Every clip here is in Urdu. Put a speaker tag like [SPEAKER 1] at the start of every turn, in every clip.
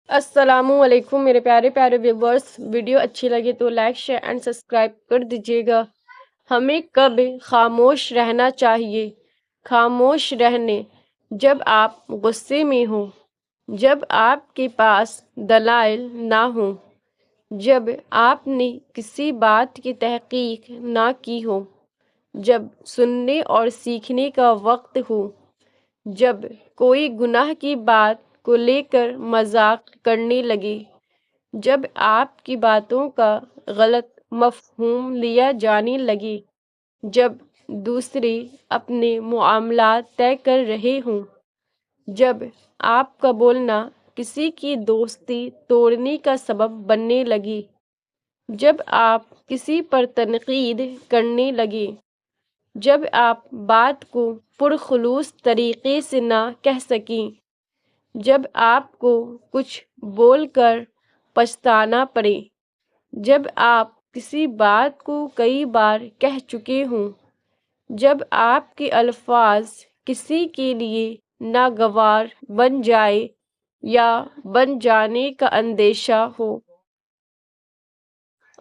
[SPEAKER 1] السلام علیکم میرے پیارے پیارے ویورز، ویڈیو اچھی لگے تو لائک شیئر اینڈ سبسکرائب کر دیجیے گا۔ ہمیں کب خاموش رہنا چاہیے؟ خاموش رہنے جب آپ غصے میں ہوں، جب آپ کے پاس دلائل نہ ہوں، جب آپ نے کسی بات کی تحقیق نہ کی ہو، جب سننے اور سیکھنے کا وقت ہو، جب کوئی گناہ کی بات کو لے کر مذاق کرنے لگے، جب آپ کی باتوں کا غلط مفہوم لیا جانے لگے، جب دوسرے اپنے معاملات طے کر رہے ہوں، جب آپ کا بولنا کسی کی دوستی توڑنے کا سبب بننے لگے، جب آپ کسی پر تنقید کرنے لگے، جب آپ بات کو پرخلوص طریقے سے نہ کہہ سکیں، جب آپ کو کچھ بول کر پچھتانا پڑے، جب آپ کسی بات کو کئی بار کہہ چکے ہوں، جب آپ کے الفاظ کسی کے لیے ناگوار بن جائے یا بن جانے کا اندیشہ ہو،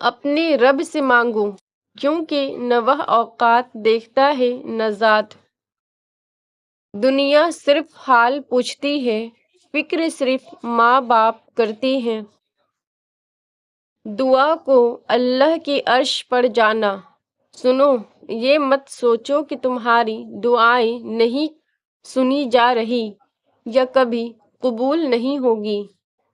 [SPEAKER 1] اپنے رب سے مانگو، کیونکہ نہ وہ اوقات دیکھتا ہے نہ ذات۔ دنیا صرف حال پوچھتی ہے، فکر صرف ماں باپ کرتے ہیں۔ دعا کو اللہ کے عرش پر جانا۔ سنو، یہ مت سوچو کہ تمہاری دعائیں نہیں سنی جا رہی یا کبھی قبول نہیں ہوگی،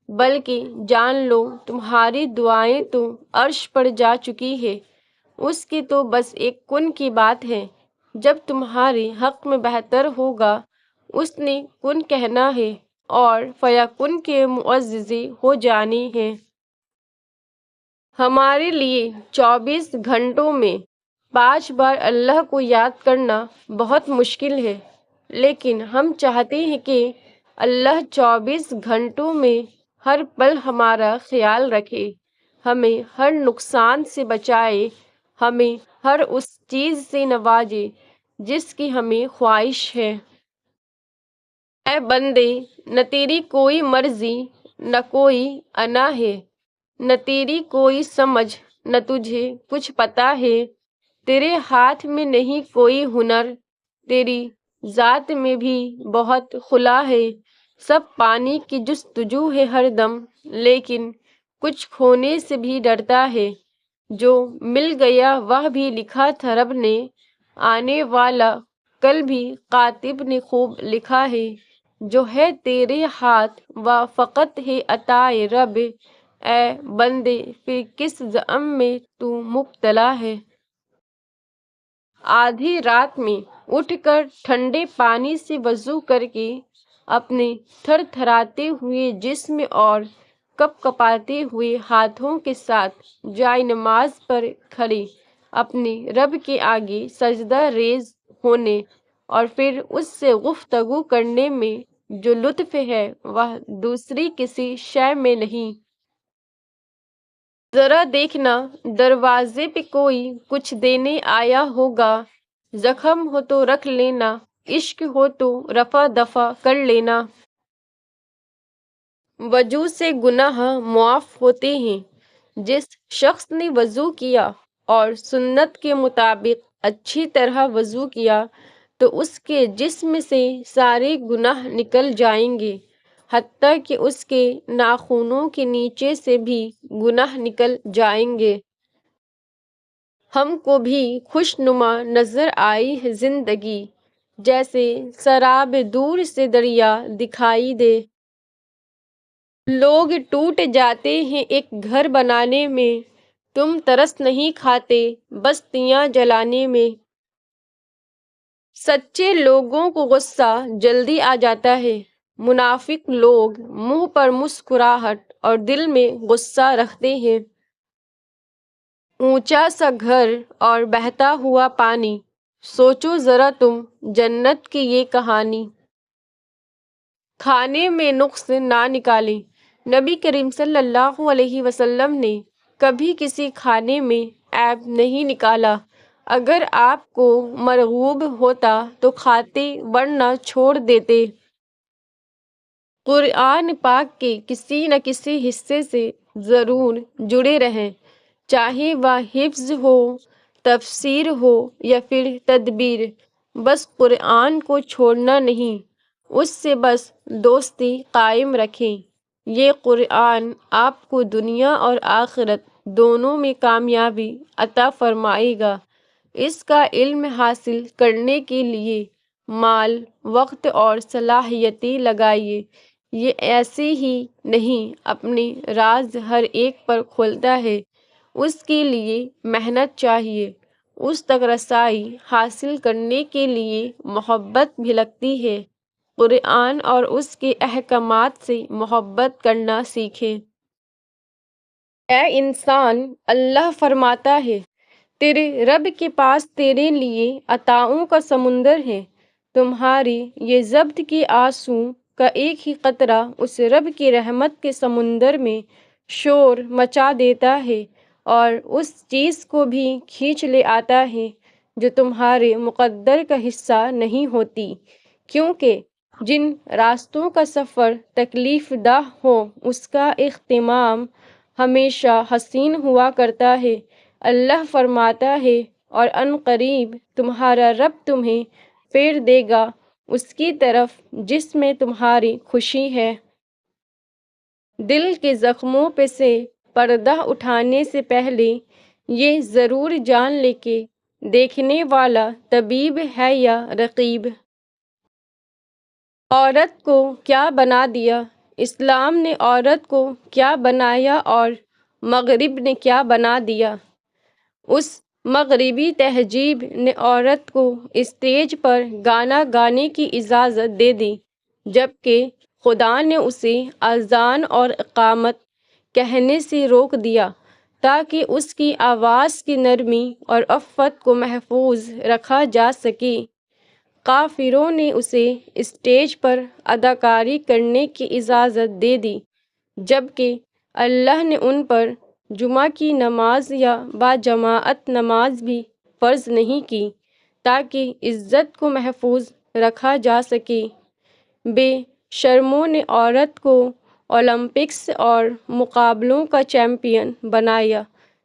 [SPEAKER 1] بلکہ جان لو تمہاری دعائیں تو عرش پر جا چکی ہے۔ اس کی تو بس ایک کن کی بات ہے، جب تمہارے حق میں بہتر ہوگا اس نے کن کہنا ہے اور فیکن کے معجزے ہو جانے ہیں۔ ہمارے لیے 24 گھنٹوں میں 5 بار اللہ کو یاد کرنا بہت مشکل ہے، لیکن ہم چاہتے ہیں کہ اللہ 24 گھنٹوں میں ہر پل ہمارا خیال رکھے، ہمیں ہر نقصان سے بچائے، ہمیں ہر اس چیز سے نوازے جس کی ہمیں خواہش ہے۔ اے بندے، نہ تیری کوئی مرضی نہ کوئی انا ہے، نہ تیری کوئی سمجھ نہ تجھے کچھ پتا ہے، تیرے ہاتھ میں نہیں کوئی ہنر، تیری ذات میں بھی بہت خلا ہے۔ سب پانے کی جستجو ہے ہر دم، لیکن کچھ کھونے سے بھی ڈرتا ہے۔ جو مل گیا وہ بھی لکھا تھا رب نے، آنے والا کل بھی کاتب نے خوب لکھا ہے۔ جو ہے تیرے ہاتھ وہ فقط ہے عطائے رب، اے بندے پھر کس زعم میں تو مبتلا ہے۔ آدھی رات میں اٹھ کر ٹھنڈے پانی سے وضو کر کے اپنے تھر تھراتے ہوئے جسم اور کپ کپاتے ہوئے ہاتھوں کے ساتھ جائے نماز پر کھڑے اپنے رب کے آگے سجدہ ریز ہونے اور پھر اس سے گفتگو کرنے میں جو لطف ہے وہ دوسری کسی شے میں نہیں۔ ذرا دیکھنا، دروازے پہ کوئی کچھ دینے آیا ہوگا، زخم ہو تو رکھ لینا، عشق ہو تو رفع دفع کر لینا۔ وضو سے گناہ معاف ہوتے ہیں۔ جس شخص نے وضو کیا اور سنت کے مطابق اچھی طرح وضو کیا تو اس کے جسم سے سارے گناہ نکل جائیں گے، حتیٰ کہ اس کے ناخنوں کے نیچے سے بھی گناہ نکل جائیں گے۔ ہم کو بھی خوشنما نظر آئی ہے زندگی، جیسے سراب دور سے دریا دکھائی دے۔ لوگ ٹوٹ جاتے ہیں ایک گھر بنانے میں، تم ترس نہیں کھاتے بستیاں جلانے میں۔ سچے لوگوں کو غصہ جلدی آ جاتا ہے، منافق لوگ منہ پر مسکراہٹ اور دل میں غصہ رکھتے ہیں۔ اونچا سا گھر اور بہتا ہوا پانی، سوچو ذرا تم جنت کی یہ کہانی۔ کھانے میں نقص نہ نکالیں۔ نبی کریم صلی اللہ علیہ وسلم نے کبھی کسی کھانے میں عیب نہیں نکالا۔ اگر آپ کو مرغوب ہوتا تو کھاتے ورنہ چھوڑ دیتے۔ قرآن پاک کے کسی نہ کسی حصے سے ضرور جڑے رہیں، چاہے وہ حفظ ہو، تفسیر ہو یا پھر تدبیر۔ بس قرآن کو چھوڑنا نہیں، اس سے بس دوستی قائم رکھیں۔ یہ قرآن آپ کو دنیا اور آخرت دونوں میں کامیابی عطا فرمائے گا۔ اس کا علم حاصل کرنے کے لیے مال، وقت اور صلاحیتیں لگائیے۔ یہ ایسے ہی نہیں اپنے راز ہر ایک پر کھولتا ہے، اس کے لیے محنت چاہیے۔ اس تک رسائی حاصل کرنے کے لیے محبت بھی لگتی ہے۔ قرآن اور اس کے احکامات سے محبت کرنا سیکھیں۔ اے انسان، اللہ فرماتا ہے، تیرے رب کے پاس تیرے لیے عطاؤں کا سمندر ہے۔ تمہاری یہ ضبط کے آنسو کا ایک ہی قطرہ اس رب کی رحمت کے سمندر میں شور مچا دیتا ہے اور اس چیز کو بھی کھینچ لے آتا ہے جو تمہارے مقدر کا حصہ نہیں ہوتی، کیونکہ جن راستوں کا سفر تکلیف دہ ہو اس کا اختتام ہمیشہ حسین ہوا کرتا ہے۔ اللہ فرماتا ہے، اور عن قریب تمہارا رب تمہیں پھیر دے گا اس کی طرف جس میں تمہاری خوشی ہے۔ دل کے زخموں پہ سے پردہ اٹھانے سے پہلے یہ ضرور جان لے کہ دیکھنے والا طبیب ہے یا رقیب۔ عورت کو کیا بنا دیا؟ اسلام نے عورت کو کیا بنایا اور مغرب نے کیا بنا دیا؟ اس مغربی تہذیب نے عورت کو اسٹیج پر گانا گانے کی اجازت دے دی، جبکہ خدا نے اسے اذان اور اقامت کہنے سے روک دیا تاکہ اس کی آواز کی نرمی اور عفت کو محفوظ رکھا جا سکے۔ کافروں نے اسے اسٹیج پر اداکاری کرنے کی اجازت دے دی، جبکہ اللہ نے ان پر جمعہ کی نماز یا باجماعت نماز بھی فرض نہیں کی تاکہ عزت کو محفوظ رکھا جا سکے۔ بے شرموں نے عورت کو اولمپکس اور مقابلوں کا چیمپئن بنایا،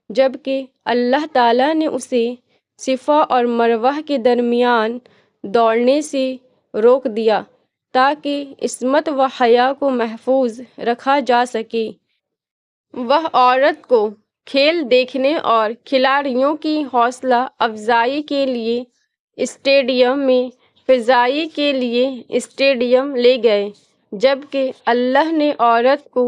[SPEAKER 1] جبکہ اللہ تعالیٰ نے اسے صفا اور مروہ کے درمیان دوڑنے سے روک دیا تاکہ عصمت و حیا کو محفوظ رکھا جا سکے۔ وہ عورت کو کھیل دیکھنے اور کھلاڑیوں کی حوصلہ افزائی کے لیے اسٹیڈیم میں فضائی کے لیے اسٹیڈیم لے گئے، جبکہ اللہ نے عورت کو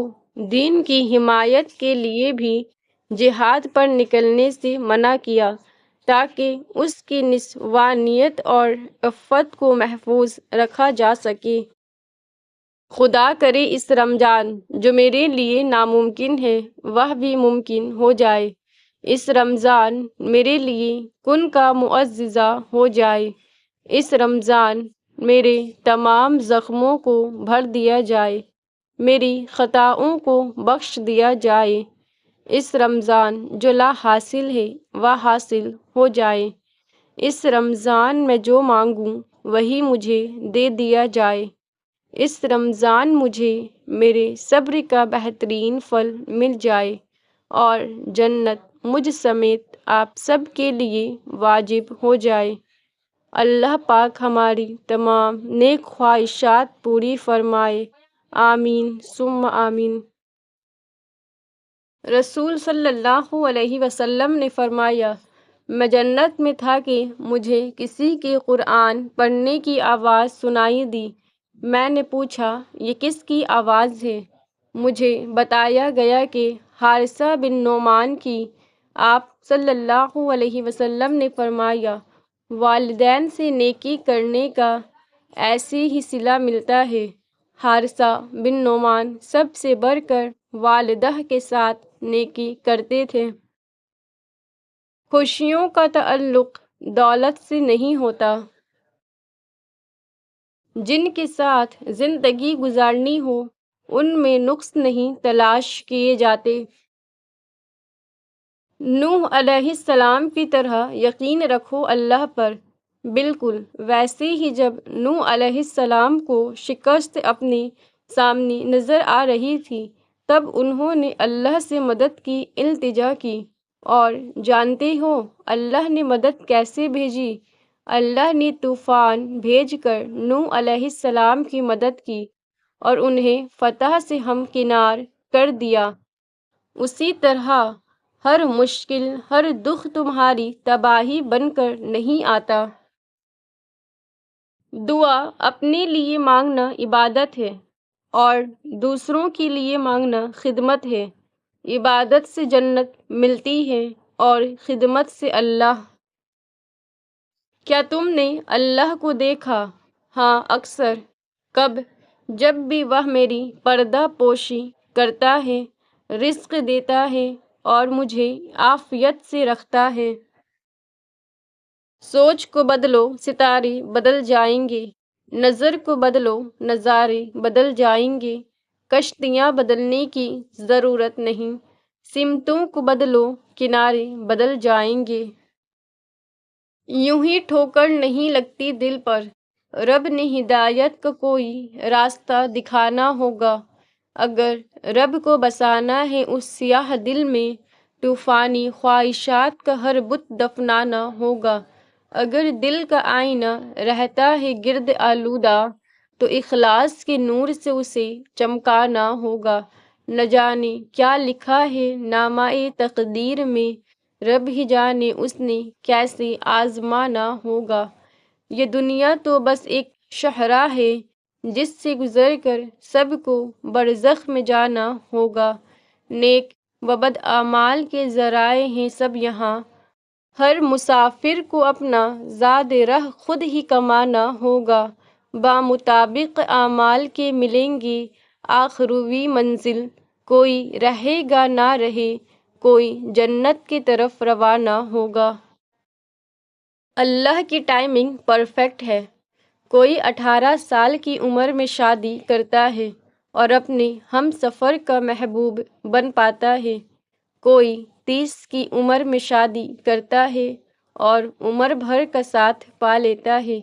[SPEAKER 1] دین کی حمایت کے لیے بھی جہاد پر نکلنے سے منع کیا تاکہ اس کی نسوانیت اور عفت کو محفوظ رکھا جا سکے۔ خدا کرے اس رمضان جو میرے لیے ناممکن ہے وہ بھی ممکن ہو جائے۔ اس رمضان میرے لیے کن کا معجزہ ہو جائے۔ اس رمضان میرے تمام زخموں کو بھر دیا جائے، میری خطاؤں کو بخش دیا جائے۔ اس رمضان جو لا حاصل ہے وہ حاصل ہو جائے۔ اس رمضان میں جو مانگوں وہی مجھے دے دیا جائے۔ اس رمضان مجھے میرے صبر کا بہترین پھل مل جائے اور جنت مجھ سمیت آپ سب کے لیے واجب ہو جائے۔ اللہ پاک ہماری تمام نیک خواہشات پوری فرمائے، آمین ثم آمین۔ رسول صلی اللہ علیہ وسلم نے فرمایا، میں جنت میں تھا کہ مجھے کسی کے قرآن پڑھنے کی آواز سنائی دی۔ میں نے پوچھا، یہ کس کی آواز ہے؟ مجھے بتایا گیا کہ حارثہ بن نعمان کی۔ آپ صلی اللہ علیہ وسلم نے فرمایا، والدین سے نیکی کرنے کا ایسے ہی صلہ ملتا ہے۔ حارثہ بن نعمان سب سے بڑھ کر والدہ کے ساتھ نیکی کرتے تھے۔ خوشیوں کا تعلق دولت سے نہیں ہوتا۔ جن کے ساتھ زندگی گزارنی ہو ان میں نقص نہیں تلاش کیے جاتے۔ نوح علیہ السلام کی طرح یقین رکھو اللہ پر۔ بالکل ویسے ہی جب نوح علیہ السلام کو شکست اپنی سامنے نظر آ رہی تھی، تب انہوں نے اللہ سے مدد کی التجا کی۔ اور جانتے ہو اللہ نے مدد کیسے بھیجی؟ اللہ نے طوفان بھیج کر نوح علیہ السلام کی مدد کی اور انہیں فتح سے ہمکنار کر دیا۔ اسی طرح ہر مشکل، ہر دکھ تمہاری تباہی بن کر نہیں آتا۔ دعا اپنے لیے مانگنا عبادت ہے اور دوسروں کے لیے مانگنا خدمت ہے۔ عبادت سے جنت ملتی ہے اور خدمت سے اللہ۔ کیا تم نے اللہ کو دیکھا؟ ہاں، اکثر۔ کب؟ جب بھی وہ میری پردہ پوشی کرتا ہے، رزق دیتا ہے اور مجھے عافیت سے رکھتا ہے۔ سوچ کو بدلو، ستارے بدل جائیں گے۔ نظر کو بدلو، نظارے بدل جائیں گے۔ کشتیاں بدلنے کی ضرورت نہیں، سمتوں کو بدلو، کنارے بدل جائیں گے۔ یوں ہی ٹھوکر نہیں لگتی دل پر، رب نے ہدایت کا کوئی راستہ دکھانا ہوگا۔ اگر رب کو بسانا ہے اس سیاہ دل میں، طوفانی خواہشات کا ہر بت دفنانا ہوگا۔ اگر دل کا آئینہ رہتا ہے گرد آلودہ، تو اخلاص کے نور سے اسے چمکانا ہوگا۔ نہ جانے کیا لکھا ہے نامہ تقدیر میں، رب ہی جانے اس نے کیسے آزمانا ہوگا۔ یہ دنیا تو بس ایک شاہراہ ہے جس سے گزر کر سب کو برزخ میں جانا ہوگا۔ نیک و بد اعمال کے ذرائع ہیں سب یہاں، ہر مسافر کو اپنا زاد رہ خود ہی کمانا ہوگا۔ بمطابق اعمال کے ملیں گی آخروی منزل، کوئی رہے گا نہ رہے، کوئی جنت کی طرف روانہ ہوگا۔ اللہ کی ٹائمنگ پرفیکٹ ہے۔ کوئی 18 سال کی عمر میں شادی کرتا ہے اور اپنے ہم سفر کا محبوب بن پاتا ہے۔ کوئی 30 کی عمر میں شادی کرتا ہے اور عمر بھر کا ساتھ پا لیتا ہے۔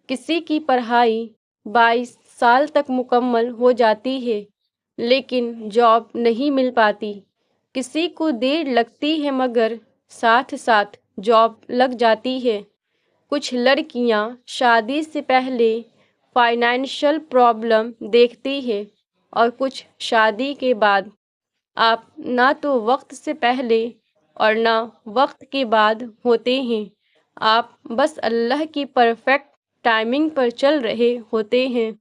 [SPEAKER 1] کسی کی پڑھائی 22 سال تک مکمل ہو جاتی ہے لیکن جاب نہیں مل پاتی۔ کسی کو دیر لگتی ہے مگر ساتھ ساتھ جاب لگ جاتی ہے۔ کچھ لڑکیاں شادی سے پہلے فائنینشل پرابلم دیکھتی ہے اور کچھ شادی کے بعد۔ آپ نہ تو وقت سے پہلے اور نہ وقت کے بعد ہوتے ہیں، آپ بس اللہ کی پرفیکٹ ٹائمنگ پر چل رہے ہوتے ہیں۔